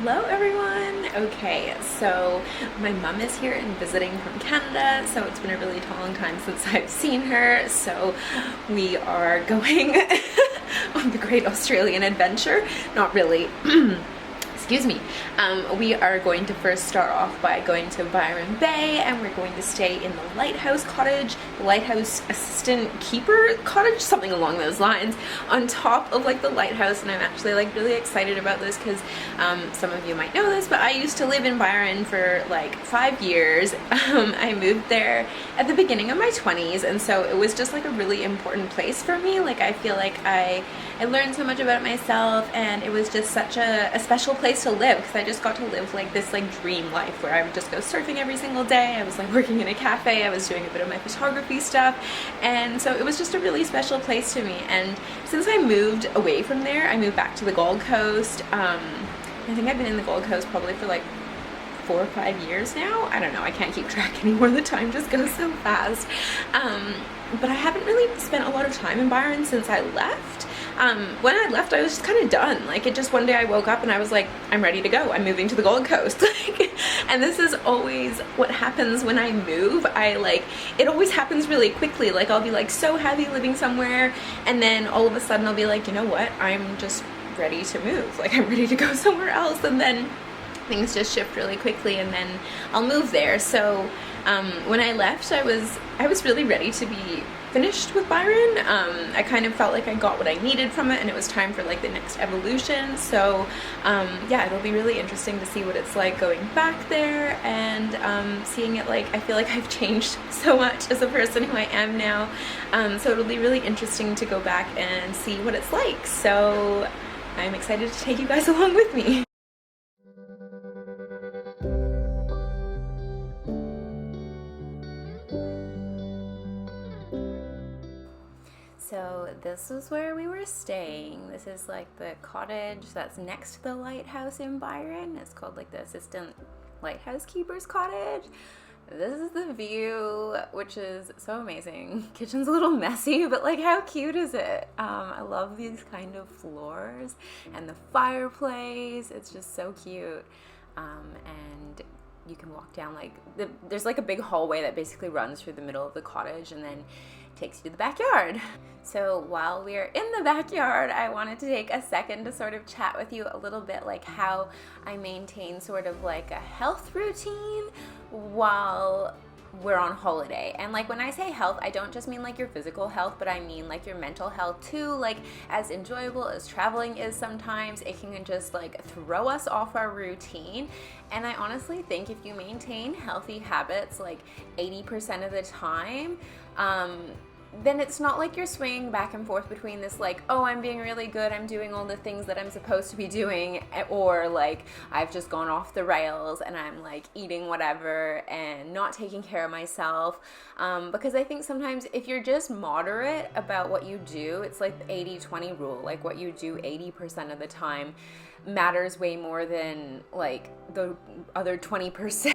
Hello everyone! Okay, so my mum is here and visiting from Canada, so it's been a really long time since I've seen her, so we are going on the Great Australian Adventure. Not really. Excuse me. We are going to first start off by going to Byron Bay, and we're going to stay in the lighthouse cottage, the lighthouse assistant keeper cottage, something along those lines, on top of like the lighthouse. And I'm actually like really excited about this because some of you might know this, but I used to live in Byron for like 5 years. I moved there at the beginning of my 20s, and so it was just like a really important place for me. Like I feel like I learned so much about myself, and it was just such a special place to live because I just got to live like this like dream life where I would just go surfing every single day. I was like working in a cafe, I was doing a bit of my photography stuff, and so it was just a really special place to me. And since I moved away from there, I moved back to the Gold Coast. I think I've been in the Gold Coast probably for like 4 or 5 years now. I don't know, I can't keep track anymore, the time just goes so fast. But I haven't really spent a lot of time in Byron since I left. When I left, I was just kind of done. Like, it just one day I woke up and I was like, I'm ready to go. I'm moving to the Gold Coast. And this is always what happens when I move. It always happens really quickly. Like, I'll be like so happy living somewhere, and then all of a sudden I'll be like, you know what? I'm just ready to move. Like, I'm ready to go somewhere else. And then things just shift really quickly, and then I'll move there. So when I left, I was really ready to be finished with Byron. I kind of felt like I got what I needed from it, and it was time for like the next evolution. So yeah, it'll be really interesting to see what it's like going back there and seeing it. Like, I feel like I've changed so much as a person who I am now, so it'll be really interesting to go back and see what it's like. So I'm excited to take you guys along with me. So this is where we were staying. This is like the cottage that's next to the lighthouse in Byron. It's called like the assistant lighthouse keeper's cottage. This is the view, which is so amazing. Kitchen's a little messy, but like, how cute is it? I love these kind of floors and the fireplace. It's just so cute. And you can walk down there's like a big hallway that basically runs through the middle of the cottage and then takes you to the backyard. So while we're in the backyard, I wanted to take a second to sort of chat with you a little bit like how I maintain sort of like a health routine while we're on holiday. And like, when I say health, I don't just mean like your physical health, but I mean like your mental health too. Like, as enjoyable as traveling is sometimes, it can just like throw us off our routine. And I honestly think if you maintain healthy habits like 80% of the time, then it's not like you're swinging back and forth between this like, oh, I'm being really good, I'm doing all the things that I'm supposed to be doing, or like I've just gone off the rails and I'm like eating whatever and not taking care of myself. Because I think sometimes if you're just moderate about what you do, it's like the 80-20 rule. Like, what you do 80% of the time matters way more than like the other 20%.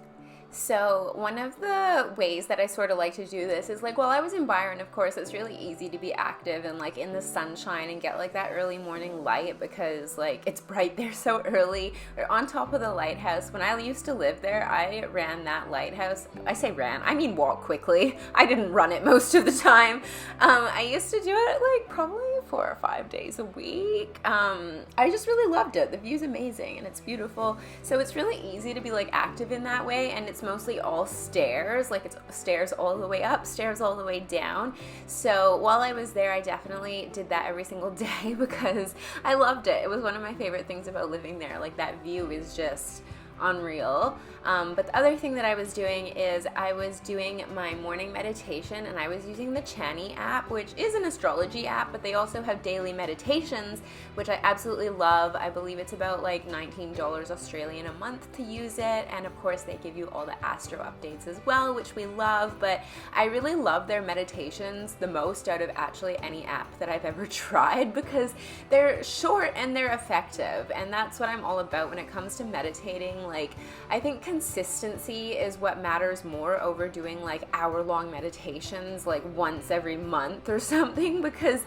So one of the ways that I sort of like to do this is like, while I was in Byron, of course, it's really easy to be active and like in the sunshine and get like that early morning light because like it's bright there so early. Or on top of the lighthouse, when I used to live there, I ran that lighthouse. I say ran, I mean walk quickly. I didn't run it most of the time. I used to do it like probably 4 or 5 days a week. I just really loved it. The view's amazing and it's beautiful. So it's really easy to be like active in that way, and it's mostly all stairs. Like, it's stairs all the way up, stairs all the way down. So while I was there, I definitely did that every single day because I loved it. It was one of my favorite things about living there. Like, that view is just unreal. But the other thing that I was doing is I was doing my morning meditation, and I was using the Chani app, which is an astrology app, but they also have daily meditations, which I absolutely love. I believe it's about like $19 Australian a month to use it, and of course they give you all the astro updates as well, which we love. But I really love their meditations the most out of actually any app that I've ever tried because they're short and they're effective, and that's what I'm all about when it comes to meditating. Like, I think consistency is what matters more over doing like hour-long meditations like once every month or something, because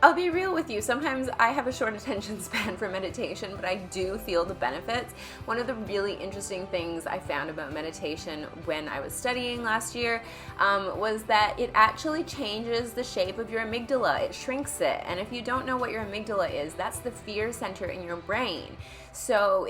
I'll be real with you. Sometimes I have a short attention span for meditation, but I do feel the benefits. One of the really interesting things I found about meditation when I was studying last year was that it actually changes the shape of your amygdala. It shrinks it. And if you don't know what your amygdala is, that's the fear center in your brain. So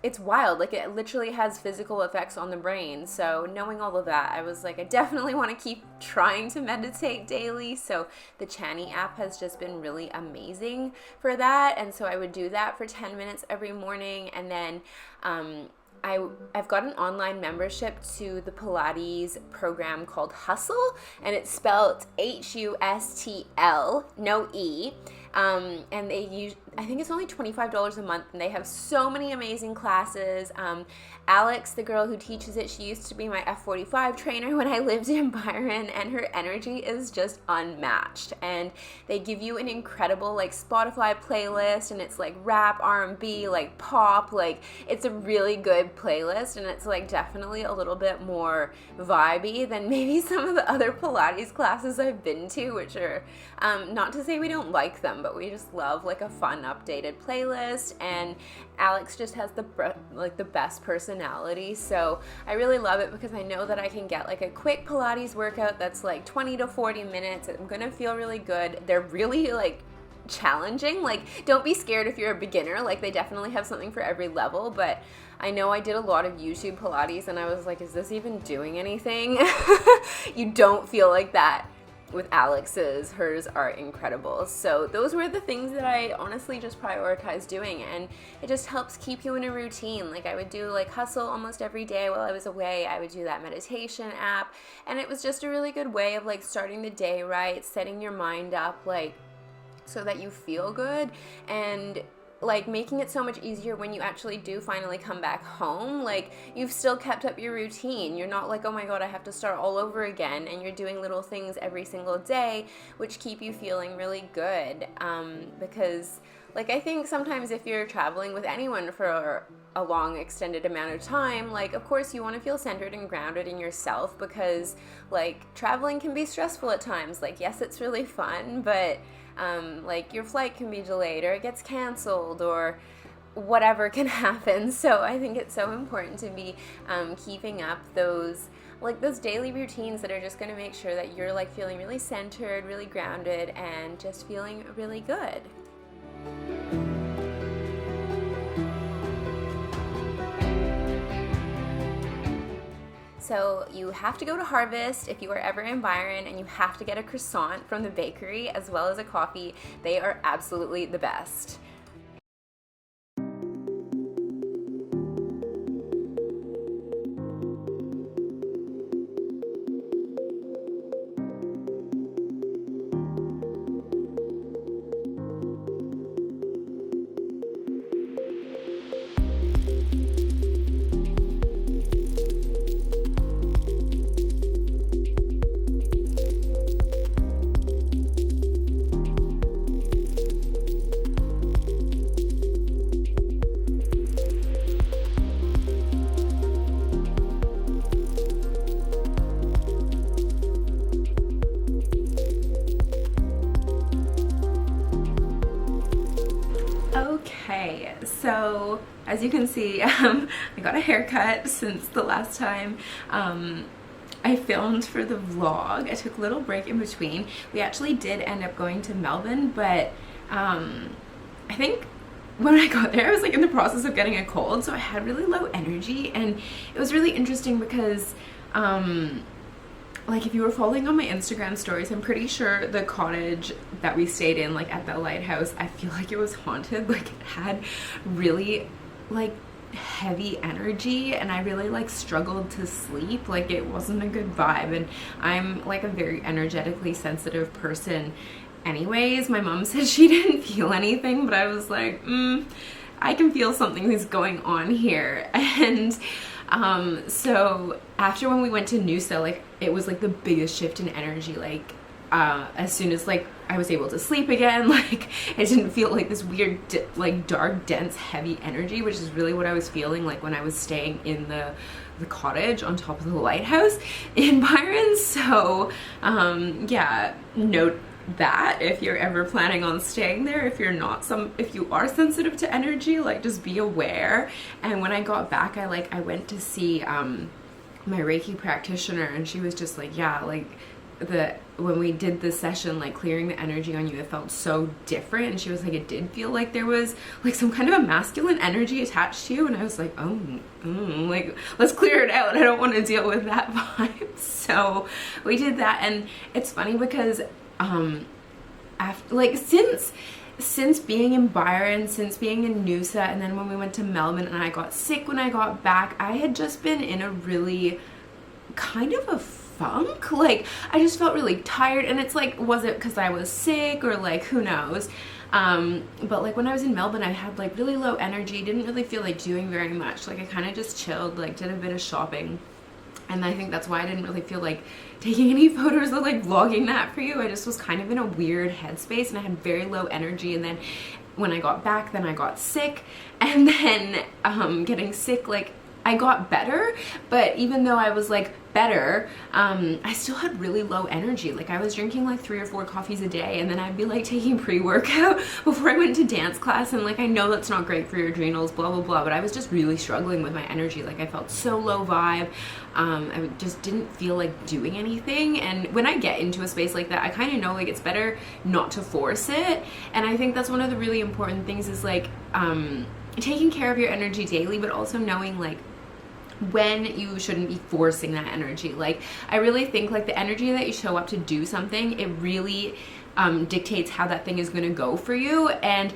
it's wild. Like, it literally has physical effects on the brain. So knowing all of that, I was like, I definitely want to keep trying to meditate daily. So the Chani app has just been really amazing for that. And so I would do that for 10 minutes every morning. And then I've got an online membership to the Pilates program called Hustle, and it's spelled Hustl, no E. And I think it's only $25 a month, and they have so many amazing classes. Alex, the girl who teaches it, she used to be my F45 trainer when I lived in Byron, and her energy is just unmatched. And they give you an incredible like Spotify playlist, and it's like rap, R&B, like pop, like it's a really good playlist, and it's like definitely a little bit more vibey than maybe some of the other Pilates classes I've been to, which are not to say we don't like them, but we just love like a fun updated playlist. And Alex just has the best personality, so I really love it because I know that I can get like a quick Pilates workout that's like 20 to 40 minutes. I'm gonna feel really good. They're really like challenging. Like, don't be scared if you're a beginner. Like, they definitely have something for every level, but I know I did a lot of YouTube Pilates and I was like, is this even doing anything? You don't feel like that with Alex's. Hers are incredible. So those were the things that I honestly just prioritized doing, and it just helps keep you in a routine. Like, I would do like Hustle almost every day while I was away. I would do that meditation app, and it was just a really good way of like starting the day right, setting your mind up like so that you feel good, and like making it so much easier when you actually do finally come back home. Like, you've still kept up your routine. You're not like, oh my god, I have to start all over again, and you're doing little things every single day which keep you feeling really good. Because like, I think sometimes if you're traveling with anyone for a long extended amount of time, like, of course you want to feel centered and grounded in yourself, because like traveling can be stressful at times. Like, yes, it's really fun, but like your flight can be delayed or it gets canceled or whatever can happen. So I think it's so important to be keeping up those daily routines that are just going to make sure that you're like feeling really centered, really grounded, and just feeling really good. So you have to go to Harvest if you are ever in Byron, and you have to get a croissant from the bakery as well as a coffee. They are absolutely the best. Okay, so as you can see, I got a haircut since the last time I filmed for the vlog. I took a little break in between. We actually did end up going to Melbourne, but I think when I got there I was like in the process of getting a cold, so I had really low energy, and it was really interesting because like, if you were following on my Instagram stories, I'm pretty sure the cottage that we stayed in, like at the lighthouse, I feel like it was haunted. Like, it had really like heavy energy, and I really like struggled to sleep. Like, it wasn't a good vibe, and I'm like a very energetically sensitive person anyways. My mom said she didn't feel anything, but I was like, I can feel something is going on here. And so after when we went to Noosa, like, it was like the biggest shift in energy. Like, as soon as like I was able to sleep again, like, I didn't feel like this weird like dark, dense, heavy energy, which is really what I was feeling like when I was staying in the cottage on top of the lighthouse in Byron. So yeah, note that if you're ever planning on staying there. If you're not if you are sensitive to energy, like just be aware. And when I got back, I went to see my Reiki practitioner, and she was just like, yeah, like when we did this session, like clearing the energy on you, it felt so different. And she was like, it did feel like there was like some kind of a masculine energy attached to you. And I was like, oh, like let's clear it out. I don't want to deal with that vibe. So we did that. And it's funny because after, like, since being in Byron, since being in Noosa, and then when we went to Melbourne and I got sick when I got back, I had just been in a really kind of a funk. Like, I just felt really tired, and it's like, was it because I was sick, or like, who knows? But like when I was in Melbourne, I had like really low energy, didn't really feel like doing very much. Like I kind of just chilled, like did a bit of shopping, and I think that's why I didn't really feel like taking any photos or like vlogging that for you. I just was kind of in a weird headspace, and I had very low energy. And then when I got back, then I got sick, and then getting sick, like I got better, but even though I was like better, I still had really low energy. Like I was drinking like 3 or 4 coffees a day, and then I'd be like taking pre-workout before I went to dance class, and like I know that's not great for your adrenals, blah blah blah, but I was just really struggling with my energy. Like I felt so low vibe. I just didn't feel like doing anything. And when I get into a space like that, I kind of know like it's better not to force it. And I think that's one of the really important things, is like taking care of your energy daily, but also knowing like when you shouldn't be forcing that energy. Like I really think like the energy that you show up to do something, it really dictates how that thing is going to go for you. And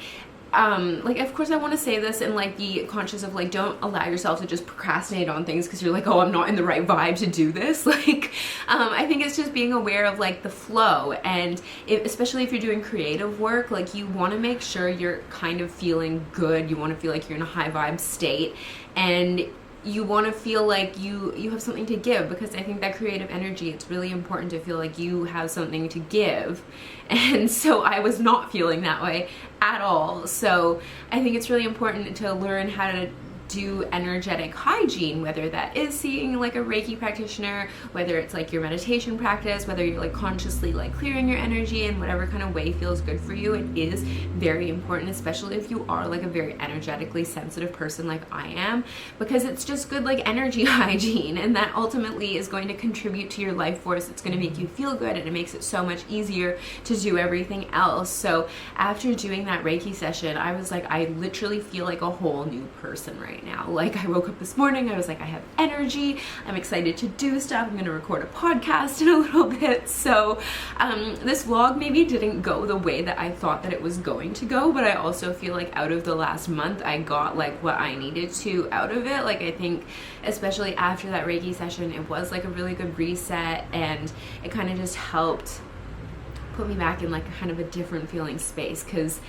like of course I want to say this and like be conscious of like, don't allow yourself to just procrastinate on things because you're like, oh, I'm not in the right vibe to do this. Like I think it's just being aware of like the flow, and especially if you're doing creative work, like you want to make sure you're kind of feeling good. You want to feel like you're in a high vibe state, and you want to feel like you have something to give, because I think that creative energy, it's really important to feel like you have something to give. And so I was not feeling that way at all. So I think it's really important to learn how to do energetic hygiene, whether that is seeing like a Reiki practitioner, whether it's like your meditation practice, whether you're like consciously like clearing your energy in whatever kind of way feels good for you. It is very important, especially if you are like a very energetically sensitive person like I am, because it's just good like energy hygiene, and that ultimately is going to contribute to your life force. It's going to make you feel good, and it makes it so much easier to do everything else. So after doing that Reiki session, I was like, I literally feel like a whole new person right now. Like I woke up this morning, I was like, I have energy, I'm excited to do stuff, I'm gonna record a podcast in a little bit. So this vlog maybe didn't go the way that I thought that it was going to go, but I also feel like out of the last month I got like what I needed to out of it. Like I think especially after that Reiki session, it was like a really good reset, and it kind of just helped put me back in like a kind of a different feeling space, because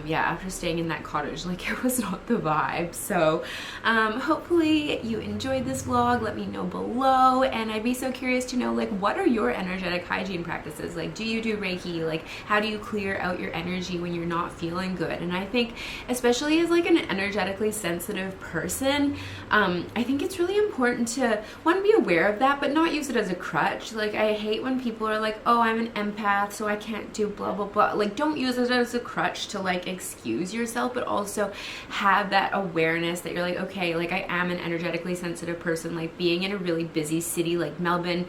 yeah, after staying in that cottage, like it was not the vibe. So hopefully you enjoyed this vlog. Let me know below, and I'd be so curious to know like, what are your energetic hygiene practices? Like, do you do Reiki? Like, how do you clear out your energy when you're not feeling good? And I think especially as like an energetically sensitive person, I think it's really important to, one, be aware of that, but not use it as a crutch. Like I hate when people are like, oh, I'm an empath, so I can't do blah blah blah. Like don't use it as a crutch to like excuse yourself, but also have that awareness that you're like, okay, like I am an energetically sensitive person. Like being in a really busy city like Melbourne,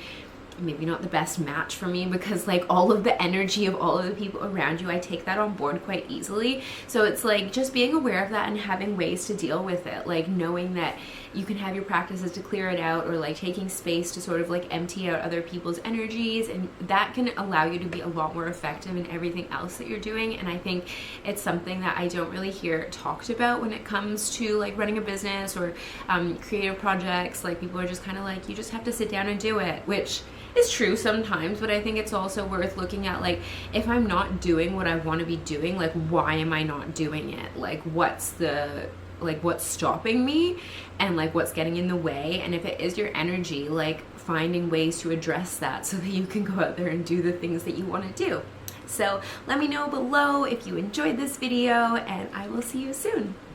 maybe not the best match for me, because like all of the energy of all of the people around you, I take that on board quite easily. So it's like just being aware of that and having ways to deal with it, like knowing that you can have your practices to clear it out, or like taking space to sort of like empty out other people's energies, and that can allow you to be a lot more effective in everything else that you're doing. And I think it's something that I don't really hear talked about when it comes to like running a business or creative projects. Like people are just kind of like, you just have to sit down and do it, which is true sometimes, but I think it's also worth looking at like, if I'm not doing what I want to be doing, like why am I not doing it? Like what's stopping me, and like what's getting in the way? And if it is your energy, like finding ways to address that so that you can go out there and do the things that you want to do. So let me know below if you enjoyed this video, and I will see you soon.